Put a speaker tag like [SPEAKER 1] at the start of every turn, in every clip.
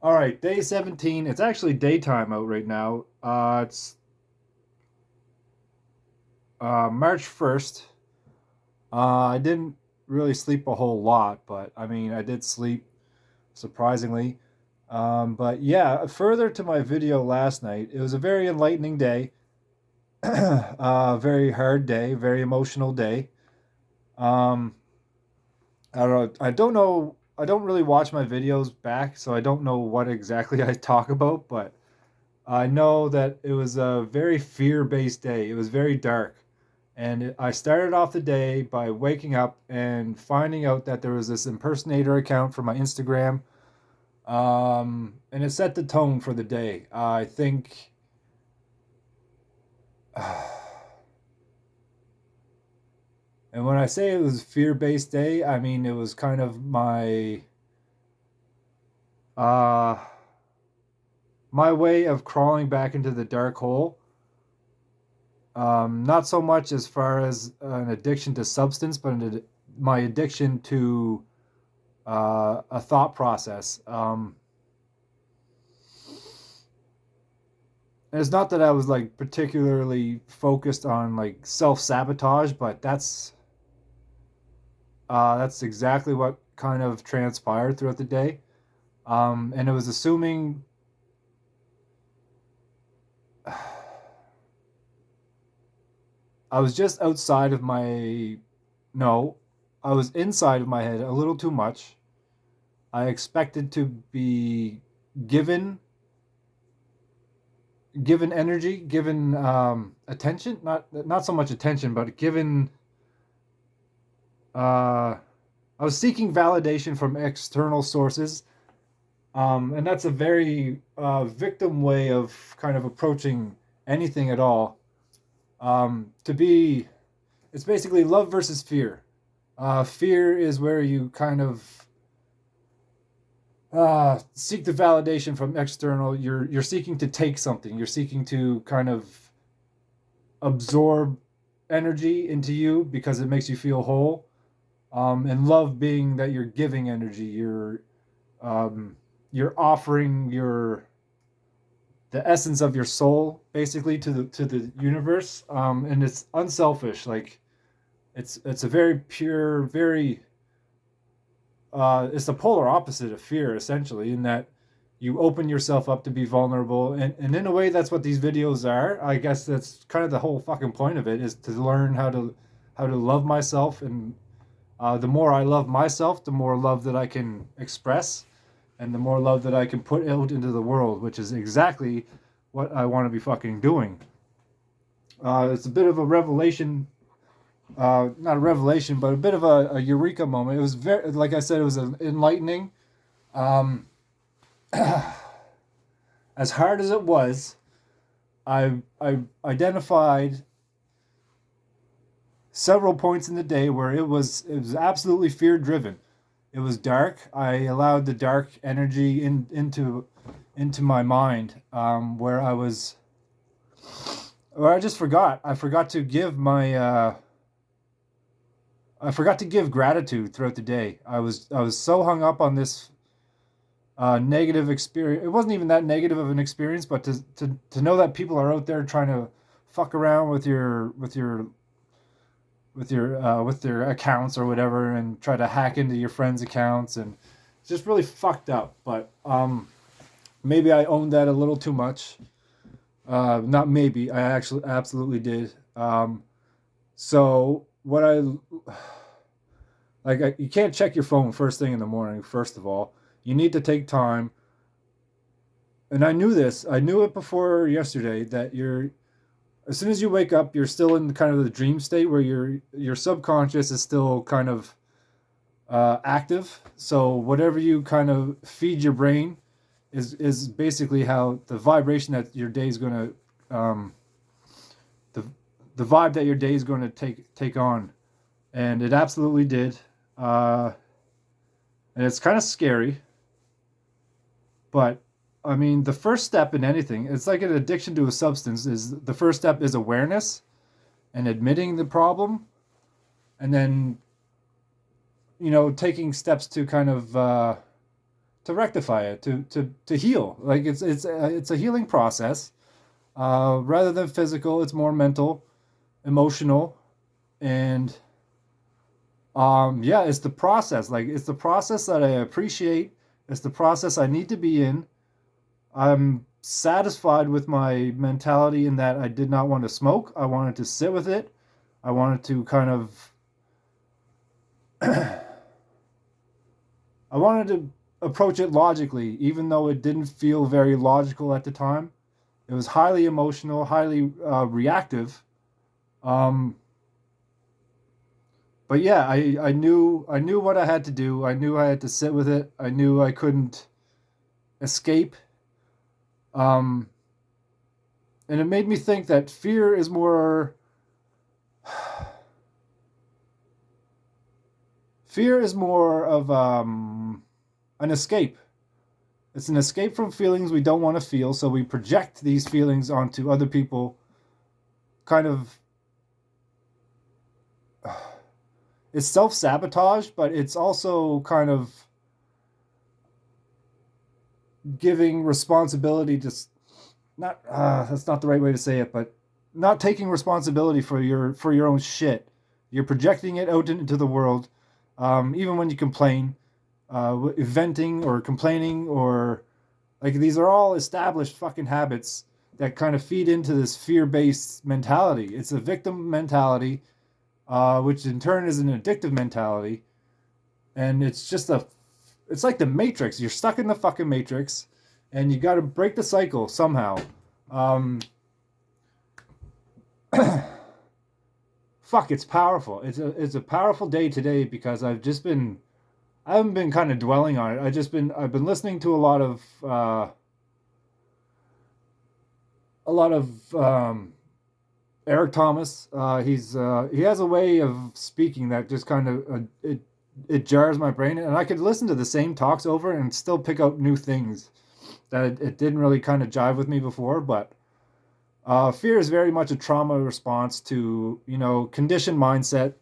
[SPEAKER 1] All right, day 17. It's actually daytime out right now. It's March 1st. I didn't really sleep a whole lot, but I mean, I did sleep surprisingly. But yeah, further to my video last night, it was a very enlightening day, very hard day, very emotional day. Um, I don't know. I don't really watch my videos back, so I don't know what exactly I talk about, but I know that it was a very fear-based day. It was very dark. And I started off the day by waking up and finding out that there was this impersonator account for my Instagram. And it set the tone for the day. I think, and when I say it was fear-based day, I mean it was kind of uh, my way of crawling back into the dark hole. Not so much as far as an addiction to substance, but my addiction to a thought process. And it's not that I was like particularly focused on like self sabotage, but that's exactly what kind of transpired throughout the day. And it was assuming I was just outside of my no, I was inside of my head a little too much. I expected to be given given energy, given attention, not so much attention, but given I was seeking validation from external sources, and that's a very victim way of kind of approaching anything at all. To be, it's basically love versus fear. Fear is where you kind of seek the validation from external. You're seeking to take something. You're seeking to kind of absorb energy into you because it makes you feel whole. And love being that you're giving energy. Um, you're offering the essence of your soul basically to the universe. And it's unselfish. Like it's a very pure, very it's the polar opposite of fear essentially in that you open yourself up to be vulnerable, and in a way that's what these videos are. I guess that's kind of the whole fucking point of it, is to learn how to love myself. And the more I love myself, the more love that I can express, and the more love that I can put out into the world, which is exactly what I want to be fucking doing. It's a bit of a revelation, not a revelation, but a bit of a eureka moment. It was very, like I said, it was enlightening. Um, as hard as it was, I identified several points in the day where it was absolutely fear driven. It was dark. I allowed the dark energy into my mind, where I just forgot. I forgot to give gratitude throughout the day. I was so hung up on this negative experience. It wasn't even that negative of an experience, but to know that people are out there trying to fuck around with their accounts or whatever, and try to hack into your friends' accounts, and it's just really fucked up. But maybe I owned that a little too much. Not maybe, I actually absolutely did. So what I you can't check your phone first thing in the morning. First of all, you need to take time. And I knew this. I knew it before yesterday that as soon as you wake up, you're still in kind of the dream state where your subconscious is still kind of active. So whatever you kind of feed your brain is basically how the vibration that your day is going to the the vibe that your day is going to take on, and it absolutely did. And it's kind of scary, but I mean, the first step in anything, it's like an addiction to a substance, is the first step is awareness and admitting the problem, and then taking steps to kind of rectify it, to heal. Like it's a healing process. Rather than physical, it's more mental, emotional, and yeah, it's the process. Like it's the process that I appreciate. It's the process I need to be in. I'm satisfied with my mentality in that I did not want to smoke. I wanted to sit with it. I wanted to kind of I wanted to approach it logically, even though it didn't feel very logical at the time. It was highly emotional, highly reactive. Um, but yeah, I knew what I had to do. I knew I had to sit with it. I knew I couldn't escape. Um, and it made me think that fear is more of an escape. It's an escape from feelings we don't want to feel, so we project these feelings onto other people. Kind of, it's self sabotage, but it's also kind of giving responsibility to not. That's not the right way to say it, but not taking responsibility for your own shit. You're projecting it out into the world, even when you complain, venting or complaining or like these are all established fucking habits that kind of feed into this fear-based mentality. It's a victim mentality, which in turn is an addictive mentality, and it's like the Matrix. You're stuck in the fucking Matrix, and you got to break the cycle somehow. Um, Fuck, it's powerful. It's a powerful day today because I haven't been kind of dwelling on it. I've been listening to a lot of Eric Thomas. He has a way of speaking that just kind of it jars my brain, and I could listen to the same talks over and still pick out new things that it didn't really kind of jive with me before. But fear is very much a trauma response to conditioned mindset,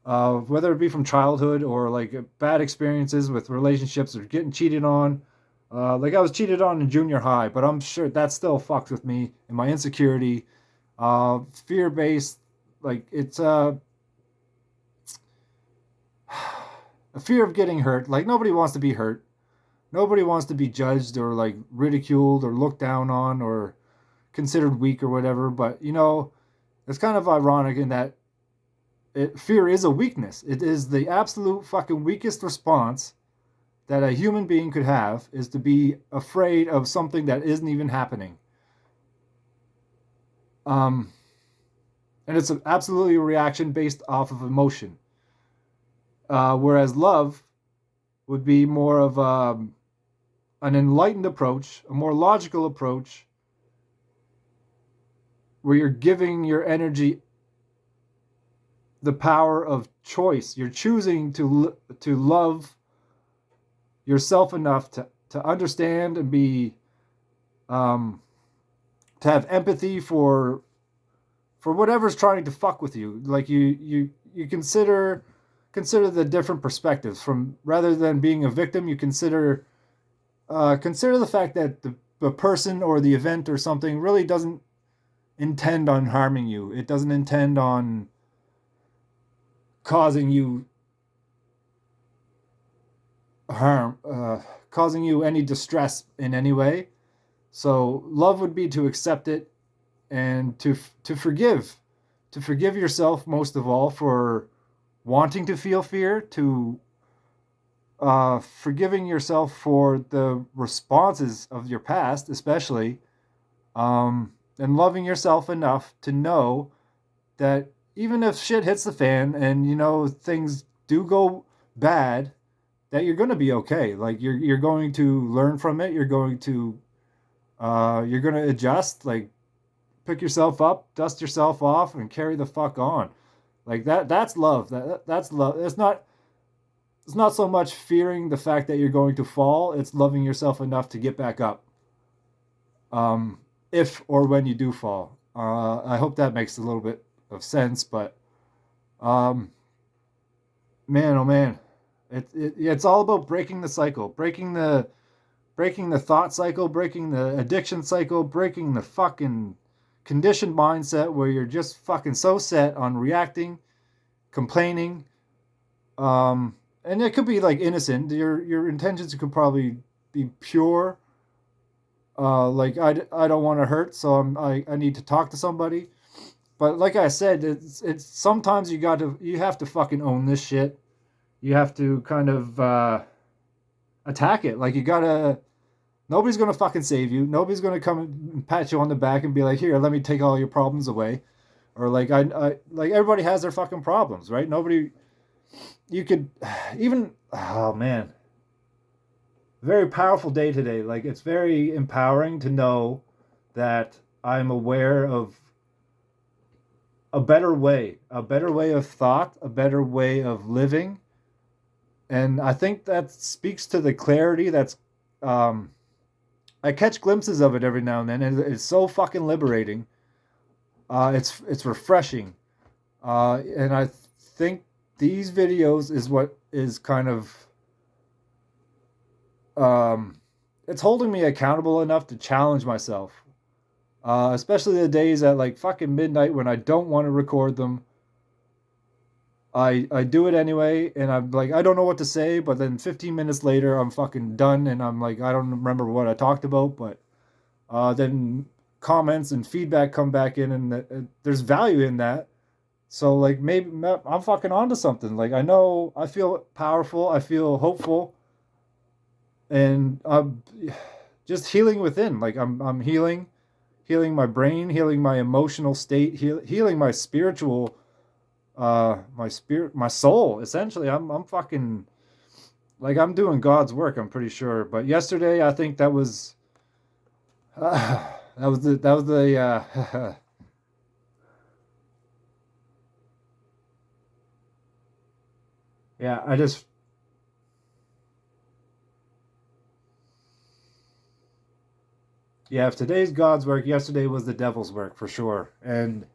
[SPEAKER 1] whether it be from childhood or like bad experiences with relationships or getting cheated on. Like I was cheated on in junior high, but I'm sure that still fucks with me and my insecurity. Fear based, like it's a fear of getting hurt. Like nobody wants to be hurt. Nobody wants to be judged or like ridiculed or looked down on or considered weak or whatever. But it's kind of ironic in that fear is a weakness. It is the absolute fucking weakest response that a human being could have is to be afraid of something that isn't even happening. Um, and it's absolutely a reaction based off of emotion. Whereas love would be more of an enlightened approach, a more logical approach, where you're giving your energy the power of choice. You're choosing to love yourself enough to understand and be to have empathy for whatever's trying to fuck with you. Like you consider the different perspectives from rather than being a victim. You consider the fact that the person or the event or something really doesn't intend on harming you. It doesn't intend on causing you harm, causing you any distress in any way. So love would be to accept it and to forgive yourself most of all for wanting to feel fear, to forgiving yourself for the responses of your past, especially, and loving yourself enough to know that even if shit hits the fan and things do go bad, that you're going to be okay. Like you're going to learn from it. You're going to adjust. Like pick yourself up, dust yourself off, and carry the fuck on. Like that's love. That's love. It's not so much fearing the fact that you're going to fall. It's loving yourself enough to get back up. If or when you do fall. I hope that makes a little bit of sense, but um, man, oh man, it's all about breaking the cycle, breaking breaking the thought cycle, breaking the addiction cycle, breaking the fucking conditioned mindset where you're just fucking so set on reacting, complaining, and it could be like innocent. Your intentions could probably be pure. Like I don't want to hurt, so I need to talk to somebody. But like I said, it's sometimes you have to fucking own this shit. You have to kind of attack it. Like you gotta. Nobody's gonna fucking save you. Nobody's gonna come and pat you on the back and be like, "Here, let me take all your problems away." Or like like everybody has their fucking problems, right? Nobody. You could even. Oh man. Very powerful day today. Like it's very empowering to know that I'm aware of a better way of thought, a better way of living, and I think that speaks to the clarity that's. I catch glimpses of it every now and then, and it's so fucking liberating. It's refreshing, and I think these videos is what is kind of it's holding me accountable enough to challenge myself, especially the days at like fucking midnight when I don't want to record them. I do it anyway, and I'm like I don't know what to say, but then 15 minutes later I'm fucking done, and I'm like I don't remember what I talked about, but then comments and feedback come back in, and there's value in that. So like maybe I'm fucking onto something. Like I know I feel powerful, I feel hopeful, and I'm just healing within. Like I'm healing my brain, healing my emotional state, healing my spiritual, my spirit, my soul. Essentially, I'm fucking like I'm doing God's work. I'm pretty sure. But yesterday, I think that was that was the yeah. I just yeah. If today's God's work, yesterday was the devil's work for sure, and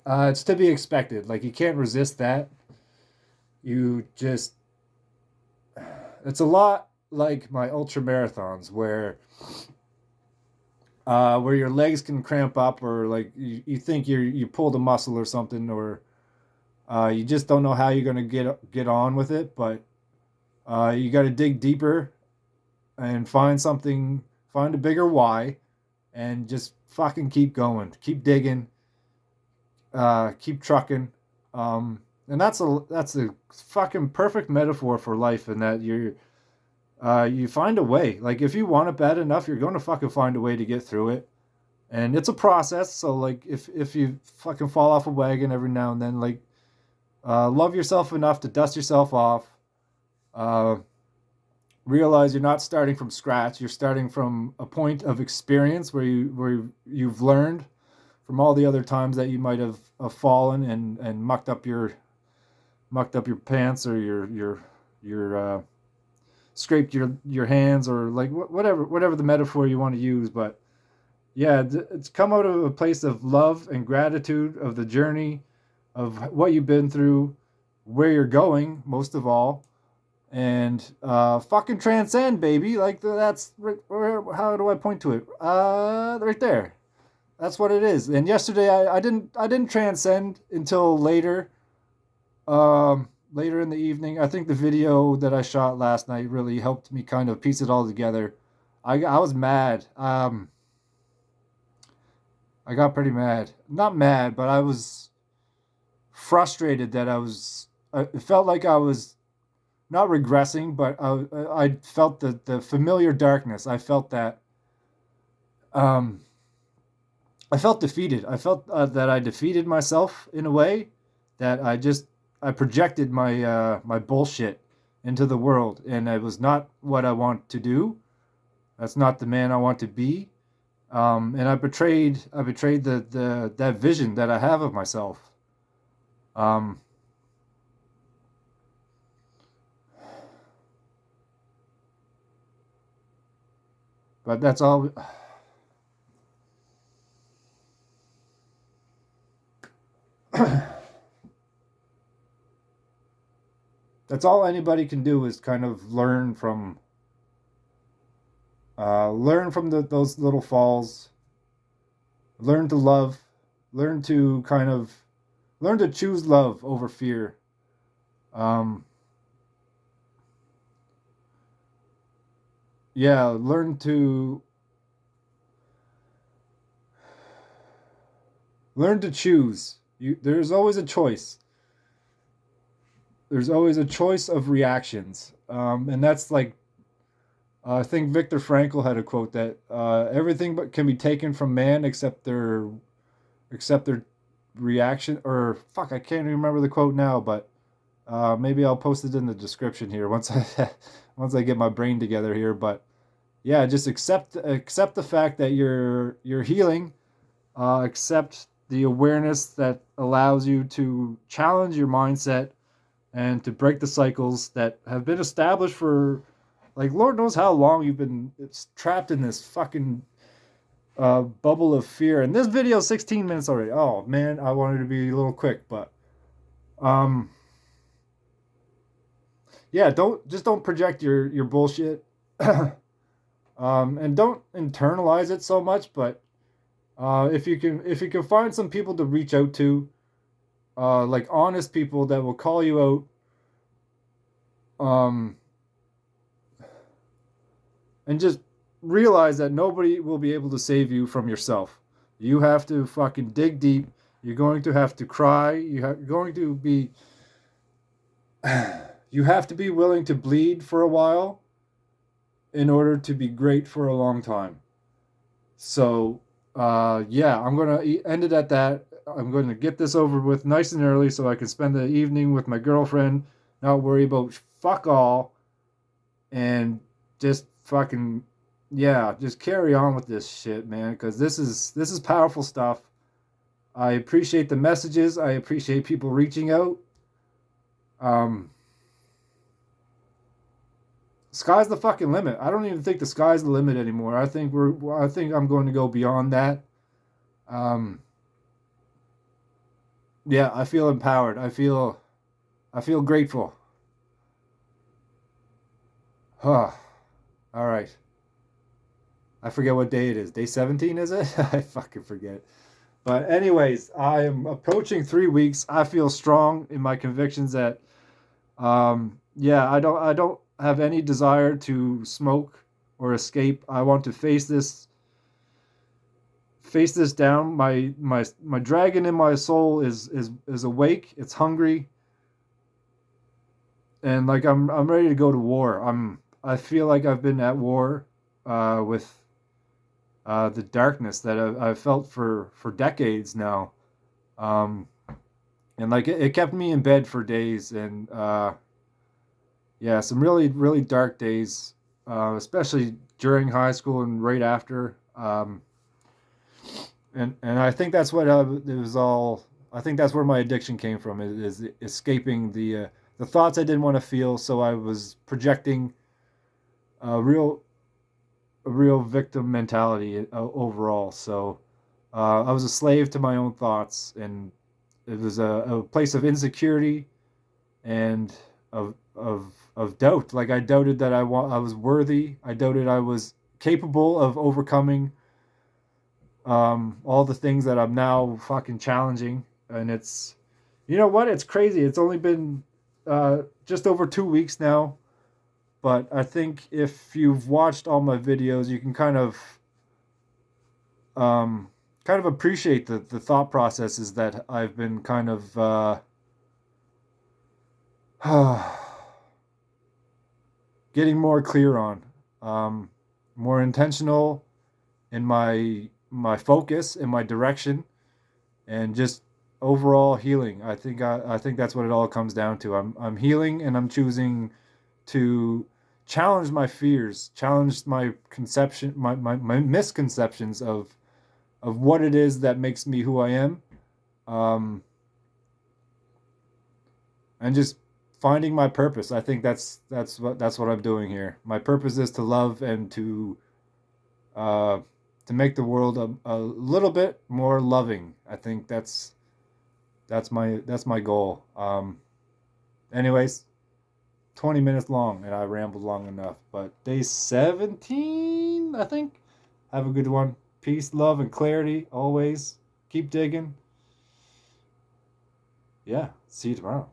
[SPEAKER 1] it's to be expected. Like you can't resist that. You just it's a lot like my ultra marathons where your legs can cramp up or like you think you pulled a muscle or something or you just don't know how you're gonna get on with it, but you got to dig deeper and find a bigger why, and just fucking keep going, keep digging, keep trucking, and that's a fucking perfect metaphor for life, in that you find a way. Like if you want it bad enough, you're going to fucking find a way to get through it. And it's a process. So like if you fucking fall off a wagon every now and then, like love yourself enough to dust yourself off. Uh, Realize you're not starting from scratch. You're starting from a point of experience where you've learned from all the other times that you might have fallen and mucked up your pants, or your scraped your hands, or like whatever the metaphor you want to use. But yeah, it's come out of a place of love and gratitude of the journey, of what you've been through, where you're going, most of all, and fucking transcend, baby. Like that's how do I point to it? Right there. That's what it is. And yesterday I didn't transcend until later in the evening. I think the video that I shot last night really helped me kind of piece it all together. I was mad. I got pretty mad. Not mad, but I was frustrated that it felt like I was not regressing, but I felt the familiar darkness. I felt that. Um, I felt defeated. I felt that I defeated myself in a way, that I projected my bullshit into the world, and it was not what I want to do. That's not the man I want to be. And I betrayed the that vision that I have of myself. Um, but that's all. That's all anybody can do, is kind of learn from Learn from those little falls. Learn to love. Learn to learn to choose love over fear. Um, yeah, learn to choose. There's always a choice. There's always a choice of reactions, and that's like I think Viktor Frankl had a quote that everything but can be taken from man except their reaction. Or fuck, I can't even remember the quote now, but maybe I'll post it in the description here once I once I get my brain together here. But yeah, just accept the fact that you're healing. Accept the awareness that allows you to challenge your mindset and to break the cycles that have been established for like Lord knows how long you've been it's trapped in this fucking bubble of fear. And this video is 16 minutes already. Oh man, I wanted to be a little quick, but um yeah, don't project your bullshit. And don't internalize it so much, but if you can find some people to reach out to, like honest people that will call you out, and just realize that nobody will be able to save you from yourself. You have to fucking dig deep. You're going to have to cry. You're going to be. You have to be willing to bleed for a while in order to be great for a long time. So, yeah, I'm gonna end it at that. I'm going to get this over with nice and early so I can spend the evening with my girlfriend, not worry about fuck all, and just fucking yeah, just carry on with this shit, man, because this is powerful stuff. I appreciate the messages. I appreciate people reaching out. Um, Sky's the fucking limit. I don't even think the sky's the limit anymore. I think I'm going to go beyond that. Um, yeah, I feel empowered. I feel grateful. Huh. All right. I forget what day it is. Day 17 is it? I fucking forget. But anyways, I am approaching 3 weeks. I feel strong in my convictions that yeah, I don't have any desire to smoke or escape. I want to face this down. My dragon in my soul is awake. It's hungry, and like I'm ready to go to war. I feel like I've been at war with the darkness that I've felt for decades now. Um, and like it kept me in bed for days, and yeah, some really dark days, especially during high school and right after. And I think that's what it was all. I think that's where my addiction came from. Is escaping the thoughts I didn't want to feel, so I was projecting a real victim mentality overall. So I was a slave to my own thoughts, and it was a place of insecurity and of doubt. Like I doubted that I was worthy. I doubted I was capable of overcoming all the things that I'm now fucking challenging. And it's, you know what? It's crazy. It's only been just over 2 weeks now, but I think if you've watched all my videos, you can kind of appreciate the thought processes that I've been kind of getting more clear on, more intentional in my focus in my direction, and just overall healing. I think that's what it all comes down to. I'm healing, and I'm choosing to challenge my fears, challenge my misconceptions of what it is that makes me who I am, um, and just finding my purpose. I think that's what I'm doing here. My purpose is to love and uh, to make the world a little bit more loving. I think that's my goal. Anyways, 20 minutes long, and I rambled long enough. But day 17. one, I think. Have a good one. Peace, love, and clarity always. Keep digging. Yeah, see you tomorrow.